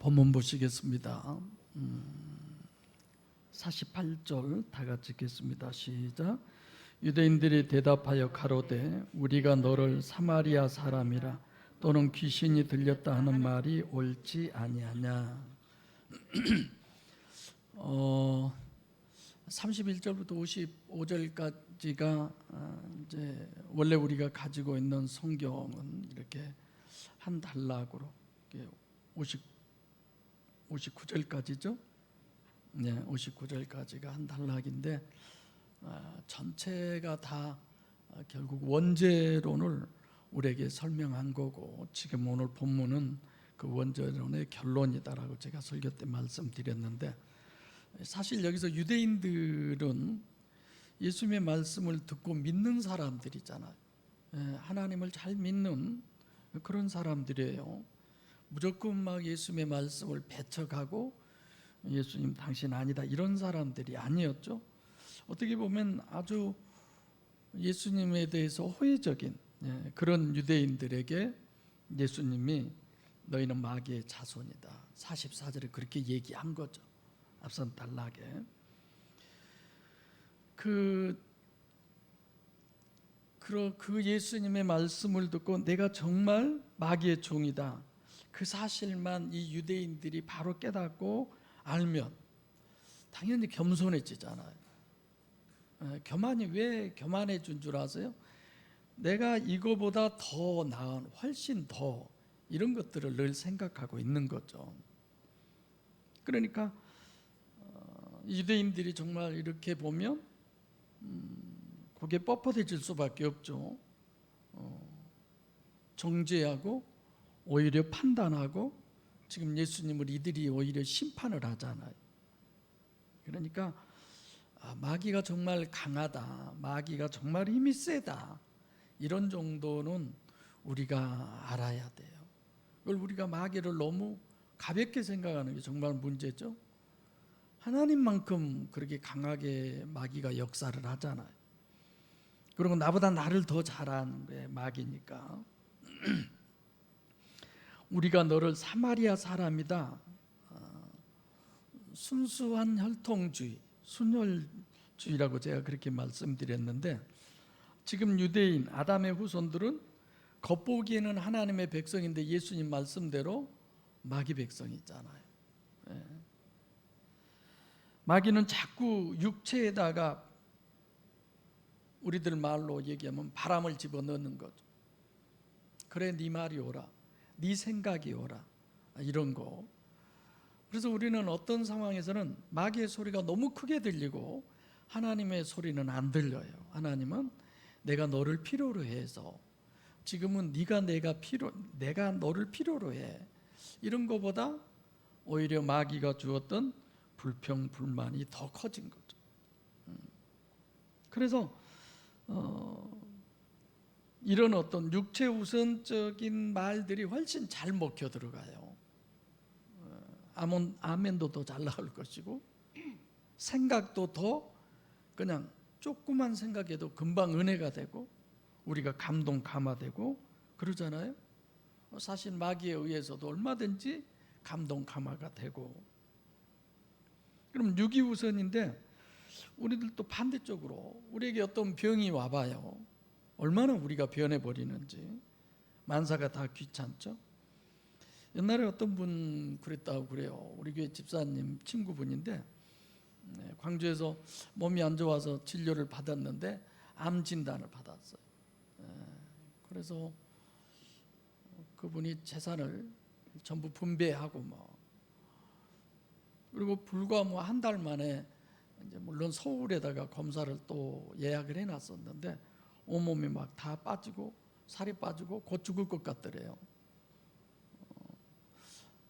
본문 보시겠습니다. 48절 다 같이 읽겠습니다. 시작. 유대인들이 대답하여 가로되 우리가 너를 사마리아 사람이라 또는 귀신이 들렸다 하는 말이 옳지 아니하냐. 31절부터 55절까지가 이제 원래 우리가 가지고 있는 성경은 이렇게 한 단락으로 59절까지죠. 네, 59절까지가 한 단락인데 전체가 다 결국 원죄론을 우리에게 설명한 거고, 지금 오늘 본문은 그 원죄론의 결론이다라고 제가 설교 때 말씀드렸는데, 사실 여기서 유대인들은 예수님의 말씀을 듣고 믿는 사람들이잖아요. 하나님을 잘 믿는 그런 사람들이에요. 무조건 막 예수님의 말씀을 배척하고 예수님 당신 아니다 이런 사람들이 아니었죠. 어떻게 보면 아주 예수님에 대해서 호의적인 그런 유대인들에게 예수님이 너희는 마귀의 자손이다 44절에 그렇게 얘기한 거죠. 앞선 단락에 그 예수님의 말씀을 듣고 내가 정말 마귀의 종이다 그 사실만 이 유대인들이 바로 깨닫고 알면 당연히 겸손해지잖아요. 교만이 왜 교만해진 줄 아세요? 내가 이거보다 더 나은 훨씬 더 이런 것들을 늘 생각하고 있는 거죠. 그러니까 유대인들이 정말 이렇게 보면 고개 뻣뻣해질 수밖에 없죠. 정죄하고 오히려 판단하고 지금 예수님을 이들이 오히려 심판을 하잖아요. 그러니까 마귀가 정말 강하다, 마귀가 정말 힘이 세다 이런 정도는 우리가 알아야 돼요. 그걸 우리가 마귀를 너무 가볍게 생각하는 게 정말 문제죠. 하나님만큼 그렇게 강하게 마귀가 역사를 하잖아요. 그리고 나보다 나를 더 잘하는 게 마귀니까. 우리가 너를 사마리아 사람이다, 순수한 혈통주의, 순혈주의라고 제가 그렇게 말씀드렸는데, 지금 유대인 아담의 후손들은 겉보기에는 하나님의 백성인데 예수님 말씀대로 마귀 백성이잖아요. 마귀는 자꾸 육체에다가 우리들 말로 얘기하면 바람을 집어넣는 거죠. 그래 네 말이 오라, 네 생각이 오라 이런 거. 그래서 우리는 어떤 상황에서는 마귀의 소리가 너무 크게 들리고 하나님의 소리는 안 들려요. 하나님은 내가 너를 필요로 해서, 지금은 내가 너를 필요로 해, 이런 것보다 오히려 마귀가 주었던 불평 불만이 더 커진 거죠. 그래서 이런 어떤 육체 우선적인 말들이 훨씬 잘 먹혀 들어가요. 아멘도 더 잘 나올 것이고, 생각도 더 그냥 조그만 생각에도 금방 은혜가 되고 우리가 감동 감화되고 그러잖아요. 사실 마귀에 의해서도 얼마든지 감동 감화가 되고. 그럼 육이 우선인데 우리들도 반대쪽으로 우리에게 어떤 병이 와봐요. 얼마나 우리가 변해버리는지. 만사가 다 귀찮죠. 옛날에 어떤 분 그랬다고 그래요. 우리 교회 집사님 친구분인데 광주에서 몸이 안 좋아서 진료를 받았는데 암 진단을 받았어요. 그래서 그분이 재산을 전부 분배하고 그리고 불과 한 달 만에 이제 물론 서울에다가 검사를 또 예약을 해놨었는데 온몸이 막 다 빠지고 살이 빠지고 곧 죽을 것 같더래요.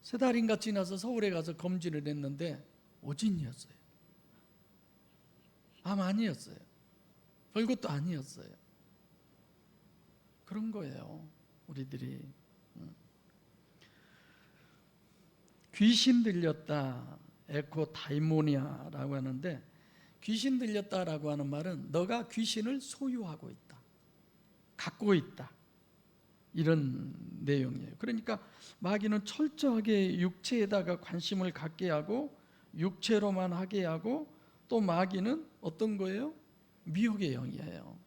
3달인가 지나서 서울에 가서 검진을 했는데 오진이었어요. 암 아니었어요. 별것도 아니었어요. 그런 거예요, 우리들이. 귀신 들렸다, 에코다이모니아라고 하는데, 귀신 들렸다라고 하는 말은 너가 귀신을 소유하고 있다, 갖고 있다, 이런 내용이에요. 그러니까 마귀는 철저하게 육체에다가 관심을 갖게 하고 육체로만 하게 하고, 또 마귀는 어떤 거예요? 미혹의 영이에요.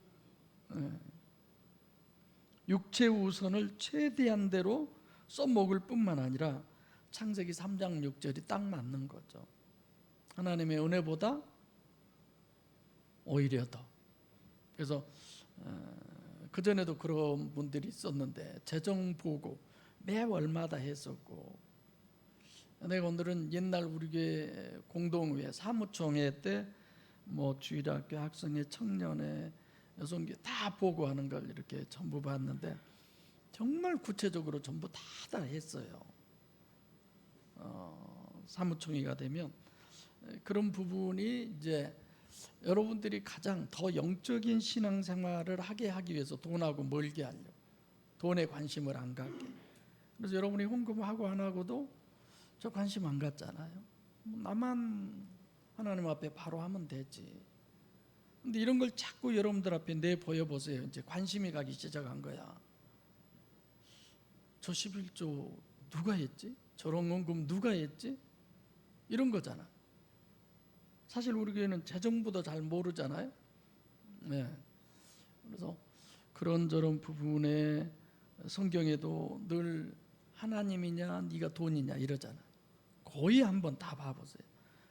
육체 우선을 최대한 대로 써먹을 뿐만 아니라 창세기 3장 6절이 딱 맞는 거죠. 하나님의 은혜보다 오히려 더. 그래서 그전에도 그런 분들이 있었는데 재정 보고 매월마다 했었고, 내가 오늘은 옛날 우리 교회 공동회 사무총회 때 뭐 주일학교, 학생회, 청년회, 여성교 다 보고하는 걸 이렇게 전부 봤는데 정말 구체적으로 전부 다 했어요. 사무총회가 되면 그런 부분이 이제 여러분들이 가장 더 영적인 신앙생활을 하게 하기 위해서 돈하고 멀게 하려고, 돈에 관심을 안 갖게. 그래서 여러분이 헌금하고 안 하고도 저 관심 안 갖잖아요. 나만 하나님 앞에 바로 하면 되지. 근데 이런 걸 자꾸 여러분들 앞에 내보여 보세요. 이제 관심이 가기 시작한 거야. 저 11조 누가 했지? 저런 헌금 누가 했지? 이런 거잖아. 사실 우리 교회는 재정보다 잘 모르잖아요. 네. 그래서 그런저런 부분에 성경에도 늘 하나님이냐 네가 돈이냐 이러잖아. 거의 한번 다 봐보세요.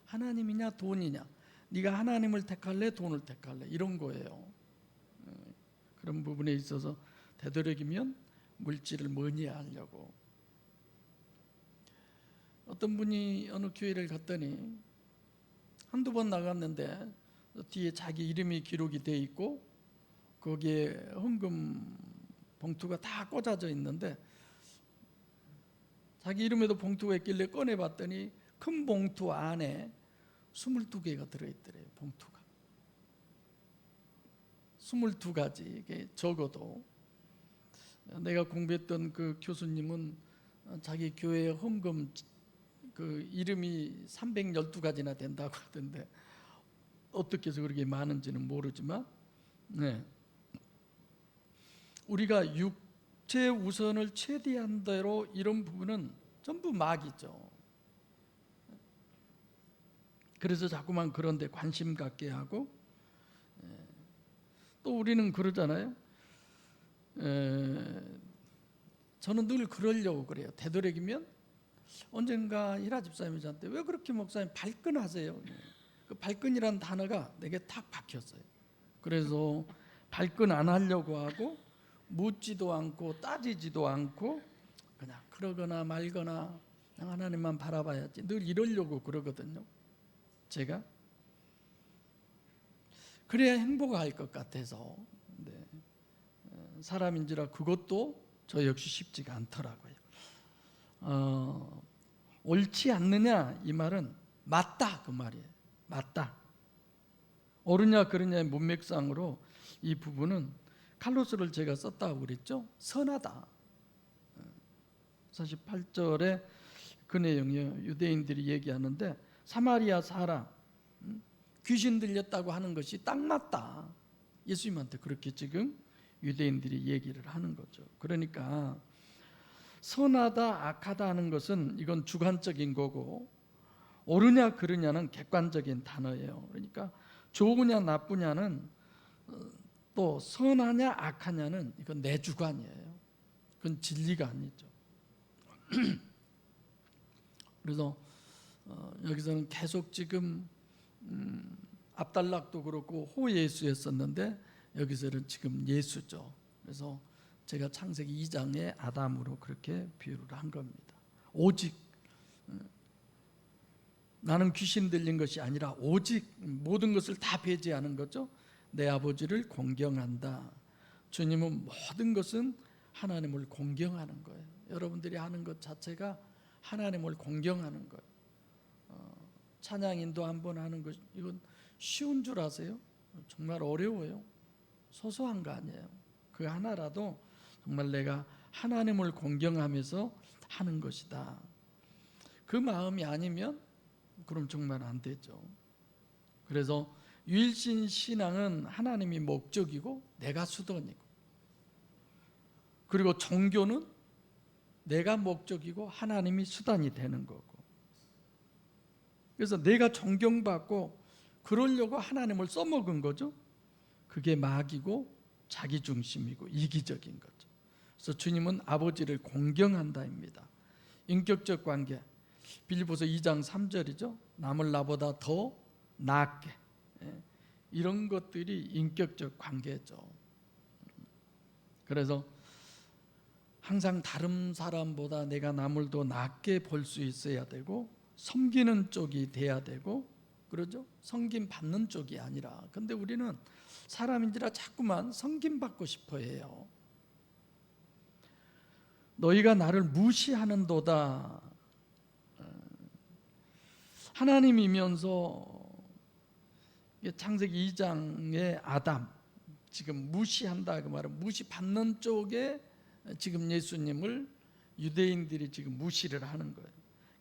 하나님이냐 돈이냐, 네가 하나님을 택할래 돈을 택할래, 이런 거예요. 그런 부분에 있어서 되도록이면 물질을 멀리하려고. 어떤 분이 어느 교회를 갔더니 한두 번 나갔는데 뒤에 자기 이름이 기록이 돼 있고 거기에 헌금 봉투가 다 꽂아져 있는데 자기 이름에도 봉투가 있길래 꺼내봤더니 큰 봉투 안에 22개가 들어있더래요. 봉투가 22가지. 이게 적어도 내가 공부했던 그 교수님은 자기 교회 헌금 그 이름이 312가지나 된다고 하던데 어떻게 해서 그렇게 많은지는 모르지만, 네. 우리가 육체 우선을 최대한 대로 이런 부분은 전부 마귀죠. 그래서 자꾸만 그런 데 관심 갖게 하고, 또 우리는 그러잖아요. 저는 늘 그러려고 그래요. 되도록이면 언젠가 히라 집사님이 저한테 왜 그렇게 목사님 발끈하세요? 그 발끈이라는 단어가 내게 탁 박혔어요. 그래서 발끈 안 하려고 하고 묻지도 않고 따지지도 않고 그냥 그러거나 말거나 그냥 하나님만 바라봐야지, 늘 이러려고 그러거든요. 제가 그래야 행복할 것 같아서. 네. 사람인지라 그것도 저 역시 쉽지가 않더라고요. 옳지 않느냐 이 말은 맞다 그 말이에요. 맞다. 옳으냐 그러냐의 문맥상으로 이 부분은 칼로스를 제가 썼다고 그랬죠. 선하다. 48절에 그 내용이에요. 유대인들이 얘기하는데 사마리아 사람 귀신 들렸다고 하는 것이 딱 맞다. 예수님한테 그렇게 지금 유대인들이 얘기를 하는 거죠. 그러니까 선하다 악하다 하는 것은 이건 주관적인 거고, 옳으냐 그르냐는 객관적인 단어예요. 그러니까 좋으냐 나쁘냐는, 또 선하냐 악하냐는 이건 내 주관이에요. 그건 진리가 아니죠. 그래서 여기서는 계속 지금 압달락도 그렇고 호예수였었는데 여기서는 지금 예수죠. 그래서 제가 창세기 2장의 아담으로 그렇게 비유를 한 겁니다. 오직 나는 귀신 들린 것이 아니라 오직 모든 것을 다 배제하는 거죠. 내 아버지를 공경한다. 주님은 모든 것은 하나님을 공경하는 거예요. 여러분들이 하는 것 자체가 하나님을 공경하는 거예요. 찬양 인도 한번 하는 것, 이건 쉬운 줄 아세요? 정말 어려워요. 소소한 거 아니에요. 그 하나라도 정말 내가 하나님을 공경하면서 하는 것이다. 그 마음이 아니면 그럼 정말 안 되죠. 그래서 유일신 신앙은 하나님이 목적이고 내가 수단이고, 그리고 종교는 내가 목적이고 하나님이 수단이 되는 거고, 그래서 내가 존경받고 그러려고 하나님을 써먹은 거죠. 그게 마귀고 자기중심이고 이기적인 거죠. 그래서 주님은 아버지를 공경한다입니다. 인격적 관계, 빌립보서 2장 3절이죠. 남을 나보다 더 낫게, 이런 것들이 인격적 관계죠. 그래서 항상 다른 사람보다 내가 남을 더 낫게 볼 수 있어야 되고, 섬기는 쪽이 돼야 되고, 그러죠? 섬김 받는 쪽이 아니라. 근데 우리는 사람인지라 자꾸만 섬김 받고 싶어 해요. 너희가 나를 무시하는도다. 하나님이면서 창세기 2장의 아담, 지금 무시한다 그 말은 무시받는 쪽에 지금 예수님을 유대인들이 지금 무시를 하는 거예요.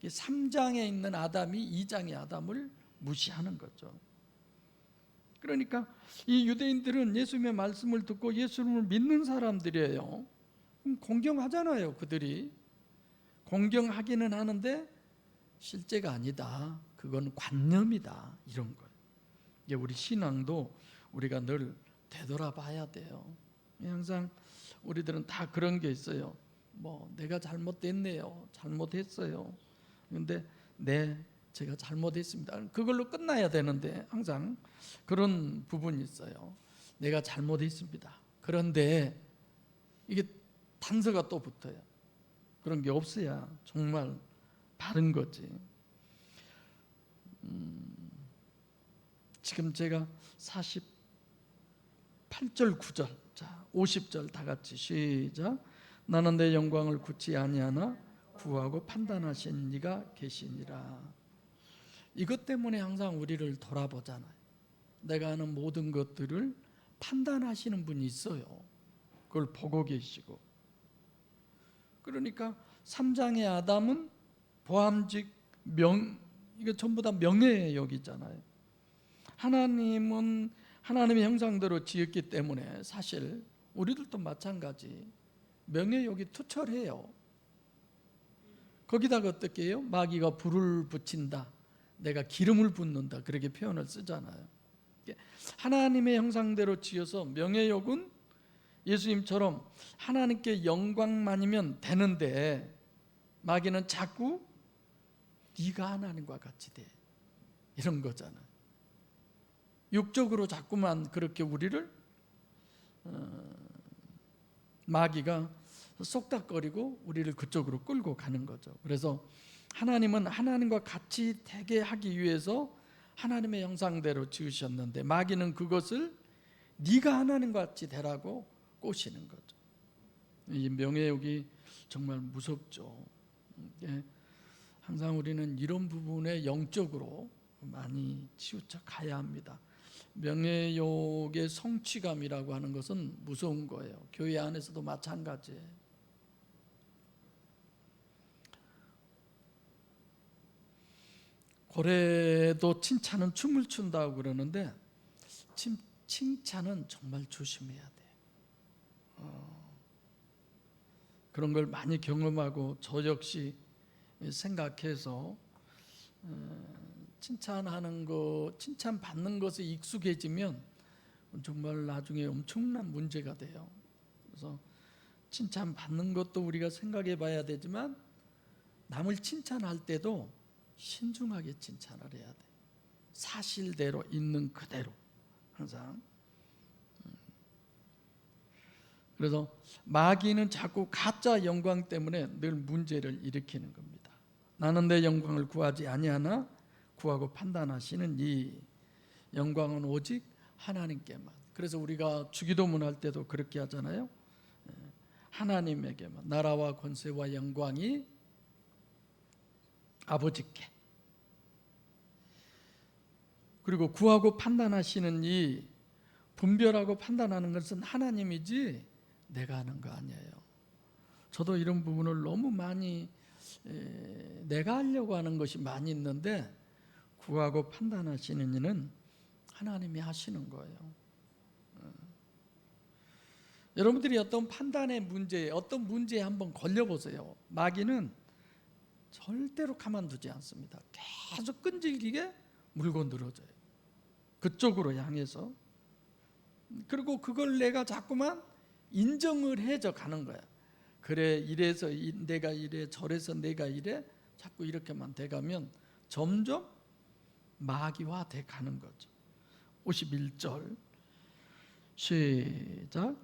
3장에 있는 아담이 2장의 아담을 무시하는 거죠. 그러니까 이 유대인들은 예수님의 말씀을 듣고 예수님을 믿는 사람들이에요. 그럼 공경하잖아요. 그들이 공경하기는 하는데 실제가 아니다. 그건 관념이다. 이런 거예요. 이게 우리 신앙도 우리가 늘 되돌아봐야 돼요. 항상 우리들은 다 그런 게 있어요. 뭐 내가 잘못됐네요. 잘못했어요. 그런데 제가 잘못했습니다. 그걸로 끝나야 되는데 항상 그런 부분이 있어요. 내가 잘못했습니다. 그런데 이게 단서가 또 붙어요. 그런 게 없어야 정말 바른 거지. 지금 제가 48절 9절, 자 50절 다 같이 시작. 나는 내 영광을 굳지 아니하나 구하고 판단하신 이가 계시니라. 이것 때문에 항상 우리를 돌아보잖아요. 내가 하는 모든 것들을 판단하시는 분이 있어요. 그걸 보고 계시고. 그러니까 3장의 아담은 보암직 이게 전부 다 명예의 욕이잖아요. 하나님은 하나님의 형상대로 지었기 때문에 사실 우리들도 마찬가지 명예욕이 투철해요. 거기다가 어떻게 해요? 마귀가 불을 붙인다, 내가 기름을 붓는다, 그렇게 표현을 쓰잖아요. 하나님의 형상대로 지어서 명예욕은 예수님처럼 하나님께 영광만이면 되는데, 마귀는 자꾸 네가 하나님과 같이 돼, 이런 거잖아요. 육적으로 자꾸만 그렇게 우리를 마귀가 쏙닥거리고 우리를 그쪽으로 끌고 가는 거죠. 그래서 하나님은 하나님과 같이 되게 하기 위해서 하나님의 형상대로 지으셨는데, 마귀는 그것을 네가 하나님과 같이 되라고 꼬시는 거죠. 이 명예욕이 정말 무섭죠. 항상 우리는 이런 부분에 영적으로 많이 치우쳐 가야 합니다. 명예욕의 성취감이라고 하는 것은 무서운 거예요. 교회 안에서도 마찬가지예요. 고래도 칭찬은 춤을 춘다고 그러는데, 칭찬은 정말 조심해야 돼요. 그런 걸 많이 경험하고 저 역시 생각해서 칭찬하는 거, 칭찬받는 것에 익숙해지면 정말 나중에 엄청난 문제가 돼요. 그래서 칭찬받는 것도 우리가 생각해 봐야 되지만, 남을 칭찬할 때도 신중하게 칭찬을 해야 돼. 사실대로 있는 그대로 항상. 그래서 마귀는 자꾸 가짜 영광 때문에 늘 문제를 일으키는 겁니다. 나는 내 영광을 구하지 아니하나 구하고 판단하시는 이 영광은 오직 하나님께만. 그래서 우리가 주기도문 할 때도 그렇게 하잖아요. 하나님에게만, 나라와 권세와 영광이 아버지께. 그리고 구하고 판단하시는 이 분별하고 판단하는 것은 하나님이지 내가 하는 거 아니에요. 저도 이런 부분을 너무 많이 내가 하려고 하는 것이 많이 있는데, 구하고 판단하시는 이는 하나님이 하시는 거예요. 여러분들이 어떤 판단의 문제에, 어떤 문제에 한번 걸려보세요. 마귀는 절대로 가만두지 않습니다. 계속 끈질기게 물고 늘어져요. 그쪽으로 향해서. 그리고 그걸 내가 자꾸만 인정을 해져 가는 거야. 그래, 이래서 내가 이래, 저래서 내가 이래, 자꾸 이렇게만 돼가면 점점 마귀화 돼 가는 거죠. 51절 시작.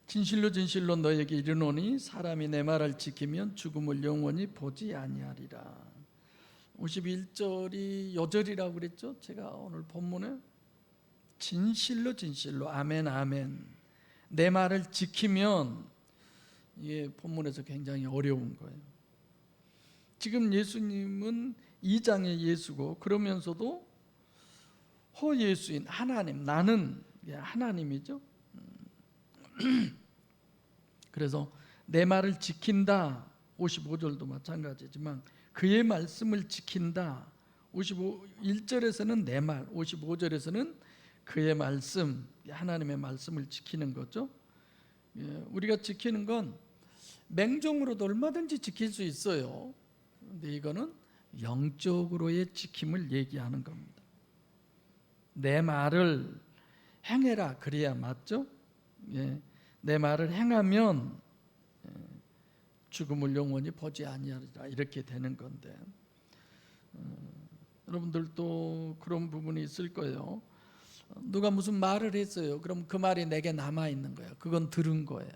진실로 진실로 너에게 이르노니 사람이 내 말을 지키면 죽음을 영원히 보지 아니하리라. 51절이 요절이라고 그랬죠. 제가 오늘 본문에 진실로 진실로 아멘 아멘 내 말을 지키면, 이게 본문에서 굉장히 어려운 거예요. 지금 예수님은 2장의 예수고, 그러면서도 허예수인 하나님, 나는 하나님이죠. 그래서 내 말을 지킨다. 55절도 마찬가지지만 그의 말씀을 지킨다. 51절에서는 내 말, 55절에서는 그의 말씀, 하나님의 말씀을 지키는 거죠. 우리가 지키는 건 맹종으로도 얼마든지 지킬 수 있어요. 그런데 이거는 영적으로의 지킴을 얘기하는 겁니다. 내 말을 행해라, 그래야 맞죠? 내 말을 행하면 죽음을 영원히 보지 아니하리라, 이렇게 되는 건데, 여러분들도 그런 부분이 있을 거예요. 누가 무슨 말을 했어요. 그럼 그 말이 내게 남아 있는 거예요. 그건 들은 거예요.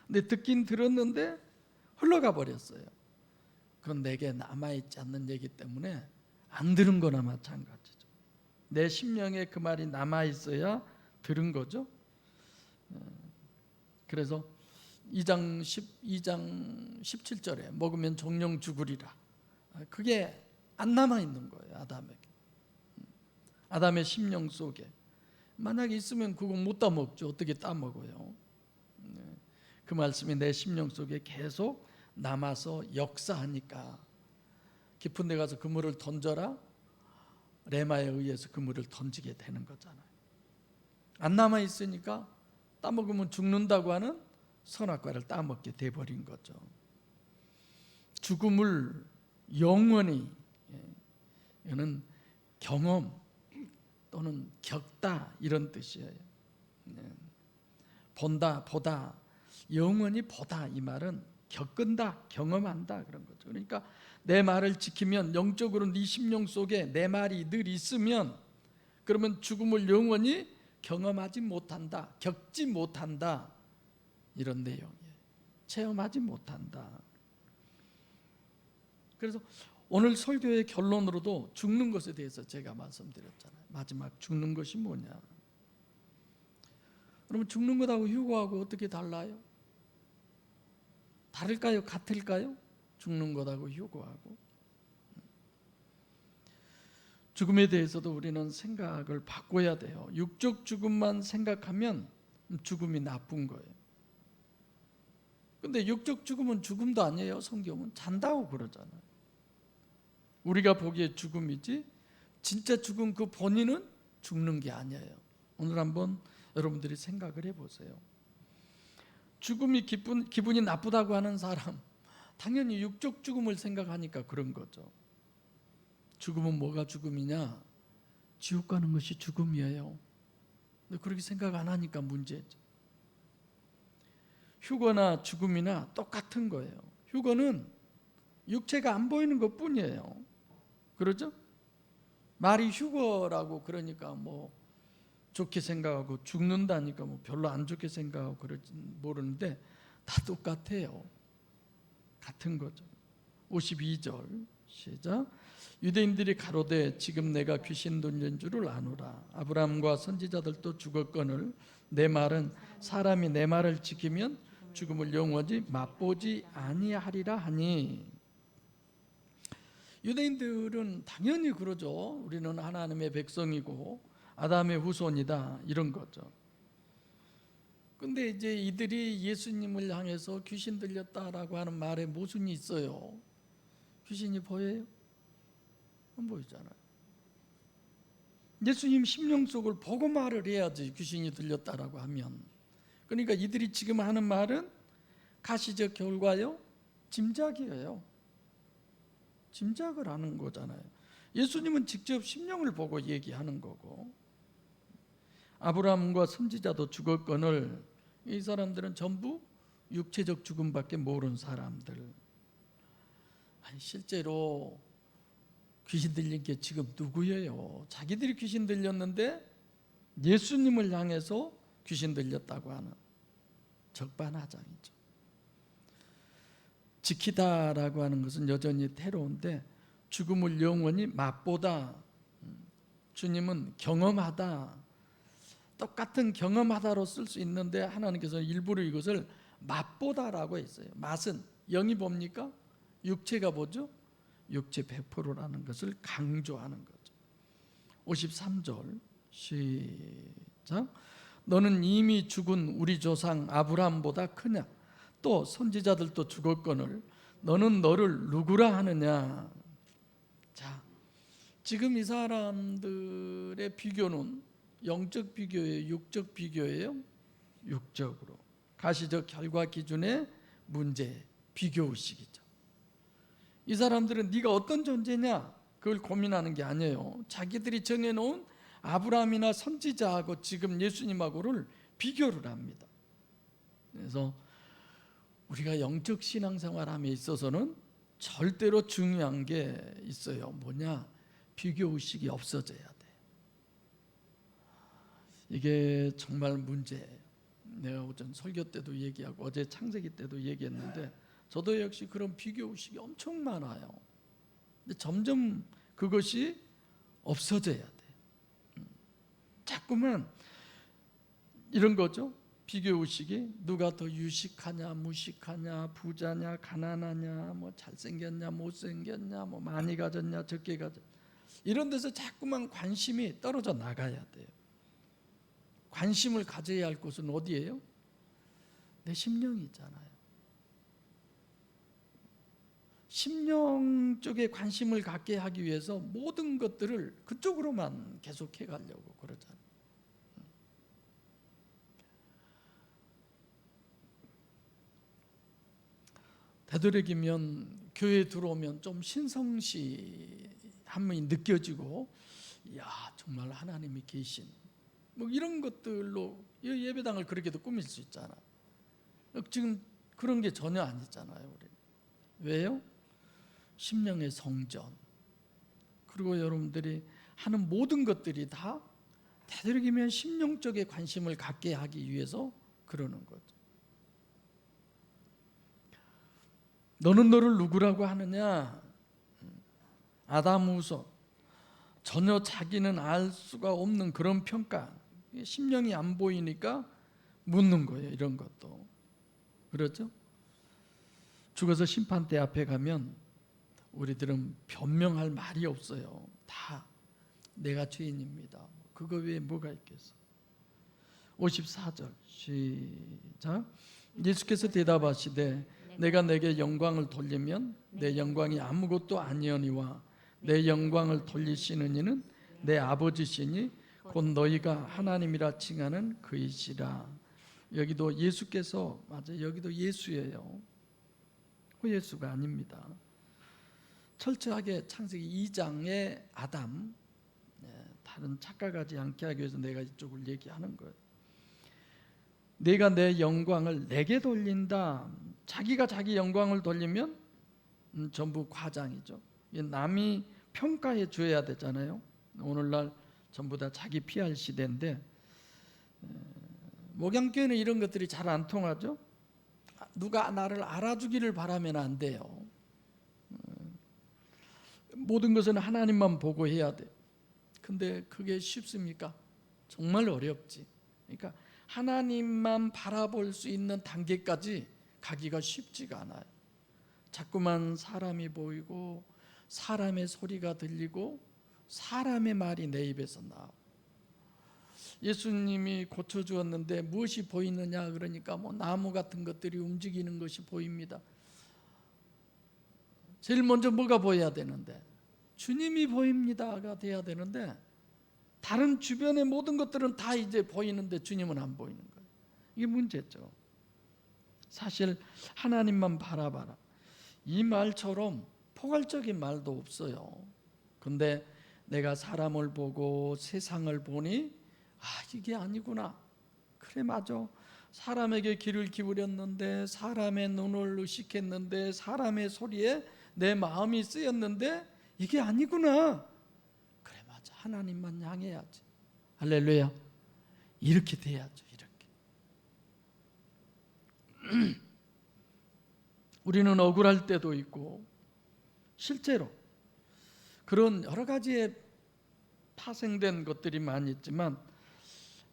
근데 듣긴 들었는데 흘러가 버렸어요. 그건 내게 남아 있지 않는 얘기 때문에 안 들은 거나 마찬가지죠. 내 심령에 그 말이 남아 있어야 들은 거죠. 그래서 2장 17절에 먹으면 정령 죽으리라. 그게 안 남아 있는 거예요. 아담에게. 아담의 심령 속에. 만약에 있으면 그거 못 따먹죠. 어떻게 따먹어요? 그 말씀이 내 심령 속에 계속 남아서 역사하니까, 깊은 데 가서 그물을 던져라, 레마에 의해서 그물을 던지게 되는 거잖아요. 안 남아 있으니까 따먹으면 죽는다고 하는 선악과를 따먹게 돼버린 거죠. 죽음을 영원히, 이거는 경험 또는 겪다, 이런 뜻이에요. 본다, 보다, 영원히 보다, 이 말은 겪은다, 경험한다, 그런 거죠. 그러니까 내 말을 지키면, 영적으로 네 심령 속에 내 말이 늘 있으면, 그러면 죽음을 영원히 경험하지 못한다, 겪지 못한다, 이런 내용이에요. 체험하지 못한다. 그래서 오늘 설교의 결론으로도 죽는 것에 대해서 제가 말씀드렸잖아요. 마지막 죽는 것이 뭐냐. 그러면 죽는 것하고 휴거하고 어떻게 달라요? 다를까요? 같을까요? 죽는 것하고 휴거하고. 죽음에 대해서도 우리는 생각을 바꿔야 돼요. 육적 죽음만 생각하면 죽음이 나쁜 거예요. 근데 육적 죽음은 죽음도 아니에요. 성경은 잔다고 그러잖아요. 우리가 보기에 죽음이지 진짜 죽은 그 본인은 죽는 게 아니에요. 오늘 한번 여러분들이 생각을 해보세요. 죽음이 기분이 나쁘다고 하는 사람, 당연히 육적 죽음을 생각하니까 그런 거죠. 죽음은 뭐가 죽음이냐? 지옥 가는 것이 죽음이에요. 근데 그렇게 생각 안 하니까 문제죠. 휴거나 죽음이나 똑같은 거예요. 휴거는 육체가 안 보이는 것 뿐이에요. 그러죠? 말이 휴거라고 그러니까 뭐 좋게 생각하고, 죽는다니까 뭐 별로 안 좋게 생각하고 그럴지 모르는데 다 똑같아요. 같은 거죠. 52절 시작. 유대인들이 가로되 지금 내가 귀신 들린 줄을 아노라. 아브라함과 선지자들도 죽었거늘 내 말은 사람이 내 말을 지키면 죽음을 영원히 맛보지 아니하리라 하니. 유대인들은 당연히 그러죠. 우리는 하나님의 백성이고 아담의 후손이다, 이런 거죠. 근데 이제 이들이 예수님을 향해서 귀신 들렸다라고 하는 말에 모순이 있어요. 귀신이 보여요? 안 보이잖아요. 예수님 심령 속을 보고 말을 해야지, 귀신이 들렸다라고 하면. 그러니까 이들이 지금 하는 말은 가시적 결과요, 짐작이에요. 짐작을 하는 거잖아요. 예수님은 직접 심령을 보고 얘기하는 거고, 아브라함과 선지자도 죽었거늘 이 사람들은 전부 육체적 죽음밖에 모르는 사람들. 아니, 실제로 귀신 들린 게 지금 누구예요? 자기들이 귀신 들렸는데 예수님을 향해서 귀신 들렸다고 하는 적반하장이죠. 지키다라고 하는 것은 여전히 태로운데 죽음을 영원히 맛보다, 주님은 경험하다, 똑같은 경험하다로 쓸 수 있는데 하나님께서는 일부러 이것을 맛보다라고 했어요. 맛은 영이 뭡니까? 육체가 뭐죠? 육체 100%라는 것을 강조하는 거죠. 53절 시작. 너는 이미 죽은 우리 조상 아브라함보다 크냐? 또 선지자들도 죽었거늘 너는 너를 누구라 하느냐? 자, 지금 이 사람들의 비교는 영적 비교예요, 육적 비교예요? 육적으로. 가시적 결과 기준의 문제, 비교의식이죠. 이 사람들은 네가 어떤 존재냐? 그걸 고민하는 게 아니에요. 자기들이 정해놓은 아브라함이나 선지자하고 지금 예수님하고를 비교를 합니다. 그래서 우리가 영적 신앙생활함에 있어서는 절대로 중요한 게 있어요. 뭐냐? 비교의식이 없어져야 돼. 이게 정말 문제예요. 내가 오전 설교 때도 얘기하고 어제 창세기 때도 얘기했는데 저도 역시 그런 비교의식이 엄청 많아요. 근데 점점 그것이 없어져야 돼. 자꾸만 이런 거죠. 비교의식이 누가 더 유식하냐, 무식하냐, 부자냐, 가난하냐, 뭐 잘생겼냐, 못생겼냐, 뭐 많이 가졌냐, 적게 가졌냐, 이런 데서 자꾸만 관심이 떨어져 나가야 돼요. 관심을 가져야 할 곳은 어디예요? 내 심령이 있잖아요. 심령 쪽에 관심을 갖게 하기 위해서 모든 것들을 그쪽으로만 계속해 가려고 그러잖아요. 되도록이면 교회에 들어오면 좀 신성시함이 느껴지고, 이야 정말 하나님이 계신, 뭐 이런 것들로 예배당을 그렇게도 꾸밀 수 있잖아. 지금 그런 게 전혀 아니잖아요. 우리 왜요? 심령의 성전, 그리고 여러분들이 하는 모든 것들이 다 되도록이면 심령 쪽에 관심을 갖게 하기 위해서 그러는 거죠. 너는 너를 누구라고 하느냐? 아담우서, 전혀 자기는 알 수가 없는 그런 평가, 심령이 안 보이니까 묻는 거예요. 이런 것도 그렇죠? 죽어서 심판대 앞에 가면 우리들은 변명할 말이 없어요. 다 내가 죄인입니다. 그거 외에 뭐가 있겠어? 54절 시작. 예수께서 대답하시되 내가 내게 영광을 돌리면 내 영광이 아무것도 아니오니와 내 영광을 돌리시는 이는 내 아버지시니 곧 너희가 하나님이라 칭하는 그이시라. 여기도 예수께서, 맞아요, 여기도 예수예요. 예수가 아닙니다. 철저하게 창세기 2장의 아담, 다른 착각하지 않게 하기 위해서 내가 이쪽을 얘기하는 거예요. 내가 내 영광을 내게 돌린다. 자기가 자기 영광을 돌리면 전부 과장이죠. 남이 평가해 줘야 되잖아요. 오늘날 전부 다 자기 PR 시대인데, 목양교회는 이런 것들이 잘 안 통하죠. 누가 나를 알아주기를 바라면 안 돼요. 모든 것은 하나님만 보고 해야 돼. 근데 그게 쉽습니까? 정말 어렵지. 그러니까 하나님만 바라볼 수 있는 단계까지 가기가 쉽지가 않아요. 자꾸만 사람이 보이고 사람의 소리가 들리고 사람의 말이 내 입에서 나오고, 예수님이 고쳐주었는데 무엇이 보이느냐 그러니까 뭐 나무 같은 것들이 움직이는 것이 보입니다. 제일 먼저 뭐가 보여야 되는데? 주님이 보입니다가 돼야 되는데, 다른 주변의 모든 것들은 다 이제 보이는데 주님은 안 보이는 거예요. 이게 문제죠. 사실 하나님만 바라봐라, 이 말처럼 포괄적인 말도 없어요. 근데 내가 사람을 보고 세상을 보니 이게 아니구나. 그래, 맞아. 사람에게 귀를 기울였는데, 사람의 눈을 의식했는데, 사람의 소리에 내 마음이 쓰였는데 이게 아니구나. 그래, 맞아. 하나님만 향해야지. 할렐루야. 이렇게 돼야죠. 이렇게. 우리는 억울할 때도 있고, 실제로 그런 여러 가지의 파생된 것들이 많이 있지만,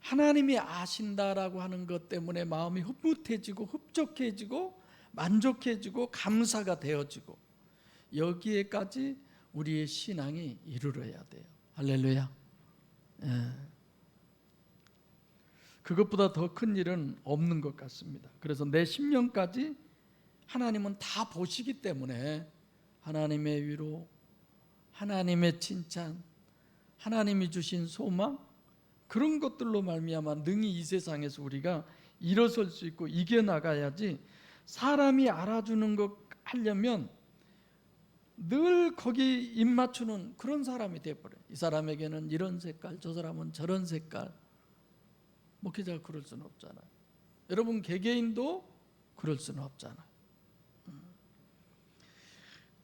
하나님이 아신다라고 하는 것 때문에 마음이 흐뭇해지고 흡족해지고 만족해지고 감사가 되어지고, 여기에까지 우리의 신앙이 이르러야 돼요. 할렐루야. 그것보다 더 큰 일은 없는 것 같습니다. 그래서 내 심령까지 하나님은 다 보시기 때문에 하나님의 위로, 하나님의 칭찬, 하나님이 주신 소망, 그런 것들로 말미암아 능히 이 세상에서 우리가 일어설 수 있고 이겨나가야지, 사람이 알아주는 것 하려면 늘 거기 입 맞추는 그런 사람이 되어버려요. 이 사람에게는 이런 색깔, 저 사람은 저런 색깔. 목회자가 그럴 수는 없잖아요. 여러분 개개인도 그럴 수는 없잖아요.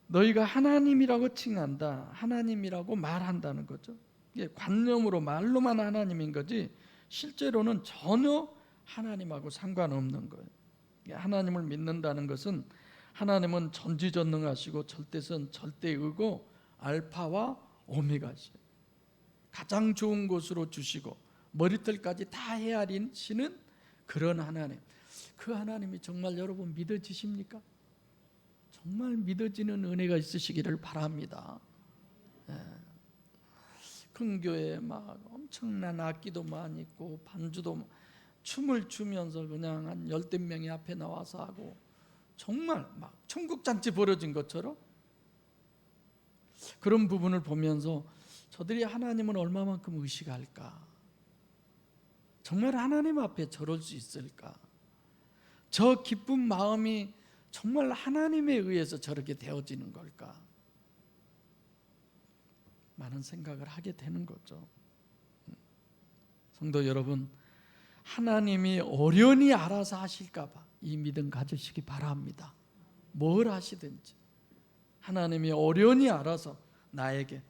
너희가 하나님이라고 칭한다, 하나님이라고 말한다는 거죠. 이게 관념으로 말로만 하나님인 거지 실제로는 전혀 하나님하고 상관없는 거예요. 하나님을 믿는다는 것은 하나님은 전지전능하시고 절대선 절대의고 알파와 오메가시죠. 가장 좋은 곳으로 주시고 머리털까지 다 헤아리시는 그런 하나님. 그 하나님이 정말 여러분 믿어지십니까? 정말 믿어지는 은혜가 있으시기를 바랍니다. 큰 교회에 막 엄청난 악기도 많이 있고 반주도, 춤을 추면서 그냥 한 10명이 앞에 나와서 하고, 정말 막 천국잔치 벌어진 것처럼 그런 부분을 보면서 저들이 하나님을 얼마만큼 의식할까? 정말 하나님 앞에 저럴 수 있을까? 저 기쁜 마음이 정말 하나님에 의해서 저렇게 되어지는 걸까? 많은 생각을 하게 되는 거죠. 성도 여러분, 하나님이 어련히 알아서 하실까 봐 이 믿음 가지시기 바랍니다. 뭘 하시든지 하나님이 어련히 알아서 나에게,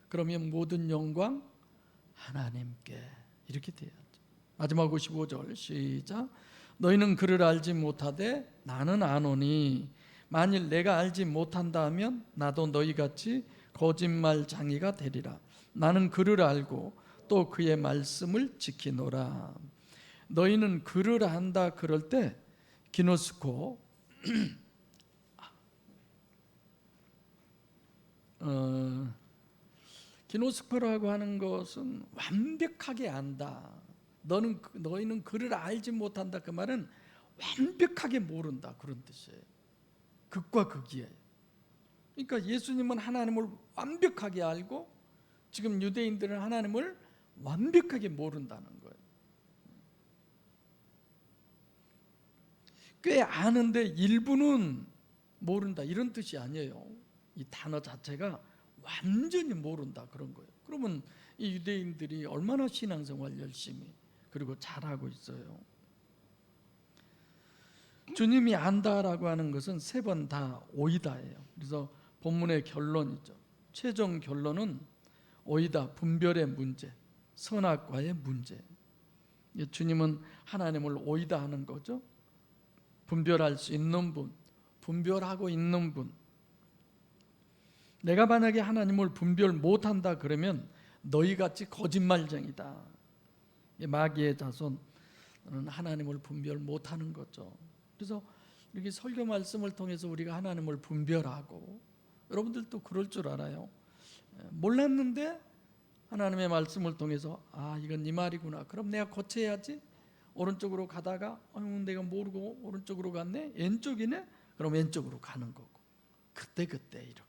그러면 모든 영광 하나님께, 이렇게 돼야죠. 마지막 55절 시작. 너희는 그를 알지 못하되 나는 아노니 만일 내가 알지 못한다 하면 나도 너희같이 거짓말장이가 되리라. 나는 그를 알고 또 그의 말씀을 지키노라. 너희는 그를 안다 그럴 때 기노스코, 기노스코라고 하는 것은 완벽하게 안다. 너희는 그를 알지 못한다, 그 말은 완벽하게 모른다, 그런 뜻이에요. 극과 극이에요. 그러니까 예수님은 하나님을 완벽하게 알고 지금 유대인들은 하나님을 완벽하게 모른다는 거예요. 꽤 아는데 일부는 모른다, 이런 뜻이 아니에요. 이 단어 자체가 완전히 모른다, 그런 거예요. 그러면 이 유대인들이 얼마나 신앙생활 열심히 그리고 잘하고 있어요. 주님이 안다라고 하는 것은 3번 다 오이다예요. 그래서 본문의 결론이죠. 최종 결론은 오이다, 분별의 문제, 선악과의 문제. 주님은 하나님을 오이다 하는 거죠. 분별할 수 있는 분, 분별하고 있는 분. 내가 만약에 하나님을 분별 못한다 그러면 너희같이 거짓말쟁이다. 마귀의 자손은 하나님을 분별 못하는 거죠. 그래서 이렇게 설교 말씀을 통해서 우리가 하나님을 분별하고, 여러분들도 그럴 줄 알아요. 몰랐는데 하나님의 말씀을 통해서 이건 네 말이구나, 그럼 내가 고쳐야지. 오른쪽으로 가다가 내가 모르고 오른쪽으로 갔네, 왼쪽이네, 그럼 왼쪽으로 가는 거고, 그때 이렇게.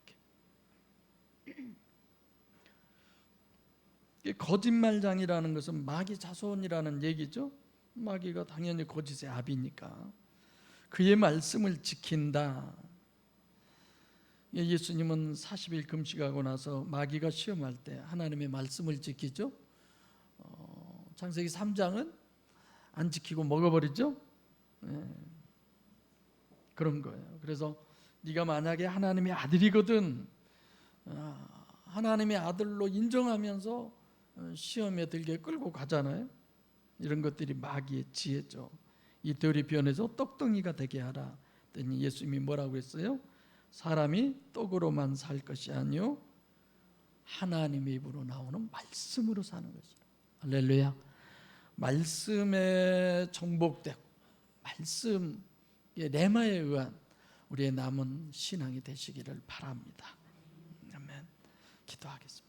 거짓말장이라는 것은 마귀 자손이라는 얘기죠. 마귀가 당연히 거짓의 아비니까 그의 말씀을 지킨다. 예수님은 40일 금식하고 나서 마귀가 시험할 때 하나님의 말씀을 지키죠. 창세기 3장은 안 지키고 먹어버리죠. 그런 거예요. 그래서 네가 만약에 하나님의 아들이거든, 하나님의 아들로 인정하면서 시험에 들게 끌고 가잖아요. 이런 것들이 마귀의 지혜죠. 이 돌이 변해서 떡덩이가 되게 하라. 그랬더니 예수님이 뭐라고 했어요? 사람이 떡으로만 살 것이 아니요 하나님의 입으로 나오는 말씀으로 사는 것이라. 할렐루야. 말씀에 정복되고 말씀의 레마에 의한 우리의 남은 신앙이 되시기를 바랍니다. 아멘. 기도하겠습니다.